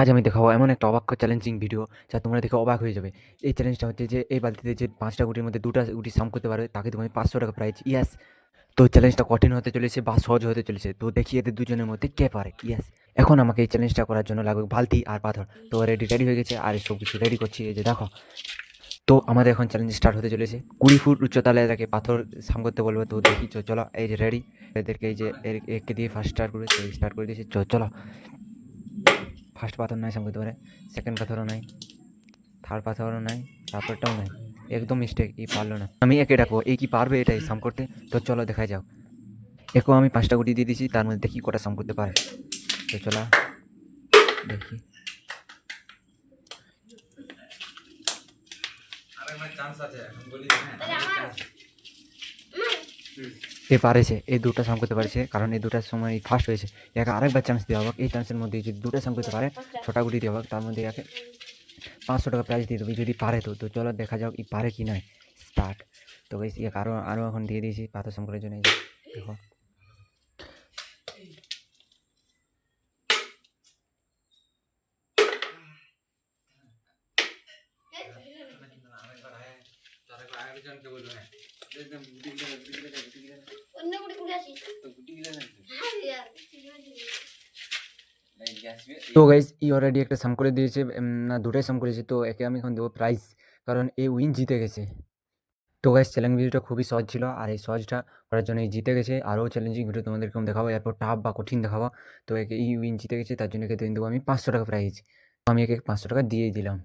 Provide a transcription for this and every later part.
আজ আমি দেখাবো এমন একটা অবাক চ্যালেঞ্জিং ভিডিও যা তোমরা দেখে অবাক হয়ে যাবে। এই চ্যালেঞ্জটা হচ্ছে যে এই বালতিতে যে ৫টা গুটির মধ্যে ২টা গুটি সাম করতে পারবে তাকে তুমি ৫০০ টাকা প্রাইজ। ইয়েস! তো চ্যালেঞ্জটা কঠিন হতে চলেছে বা সহজ হতে চলেছে। তো দেখি এদের দুজনের মধ্যে কে পারে। ইয়েস! এখন আমাকে এই চ্যালেঞ্জটা করার জন্য লাগবে বালতি আর পাথর। তো রেডি হয়ে গেছে আর সব কিছু রেডি করছি, এই যে দেখো। তো আমাদের এখন চ্যালেঞ্জ স্টার্ট হতে চলেছে। ২০ ফুট উচ্চতায় তাকে পাথর সাম করতে বলবে। তো দেখি চলো, এই যে রেডি। এদেরকে এই যে একে দিয়ে ফার্স্ট স্টার্ট করে স্টার্ট করে দিয়েছি। চলো, ফার্স্ট পাথর নাই সাম করতে পারে, সেকেন্ড পাথরও নাই, থার্ড পাথরও নাই, তারপরটাও নাই। একদম মিস্টেক, ই পারলো না। আমি একে ডাকবো, এই কি পারবে এটাই সাম করতে? তো চলো দেখা যাক। একেও আমি ৫টা গুটি দিয়ে দিয়েছি, তার মধ্যে দেখি কটা সাম করতে পারে। তো চলো দেখি। এ পারেছে, এই দুটো সাম করতে পারছে, কারণ এই দুটার সময় ফার্স্ট হয়েছে। একে আরেকবার চান্স দেওয়া হোক। এই চান্সের মধ্যে যদি দুটো সাম করতে পারে, ৬টা গুটি দেওয়া হোক, তার মধ্যে একে ৫০০ টাকা প্রাইজ দিয়ে দেবো যদি পারে। তো চলো দেখা যাক ই পারে কি নয়। স্টার্ট। তো গাইস ইয়াকে আরও এখন দিয়ে দিয়েছি পাথর সাম করার জন্য, এই যে দেখো। তো গাইস ই অলরেডি একটা সাম করে দিয়েছে, না দুটাই সাম করেছে। তো একে আমি এখন দেবো প্রাইজ, কারণ এ উইন জিতে গেছে। তো গাইস চ্যালেঞ্জ ভিডিওটা খুবই সহজ ছিল, আর এই সহজটা করার জন্য এই জিতে গেছে। আরও চ্যালেঞ্জিং ভিডিও তোমাদেরকে আমি দেখাবো, এরপর টাফ বা কঠিন দেখাবো। তো একে এই উইন জিতে গেছে, তার জন্য একে দেবো আমি ৫০০ টাকা প্রাইজ। আমি একে ৫০০ টাকা দিয়ে দিলাম।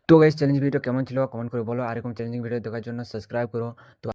তো গাইস চ্যালেঞ্জ ভিডিও কেমন ছিল কমেন্ট করে বলো, আর এরকম চ্যালেঞ্জিং ভিডিও দেখার জন্য সাবস্ক্রাইব করো। তো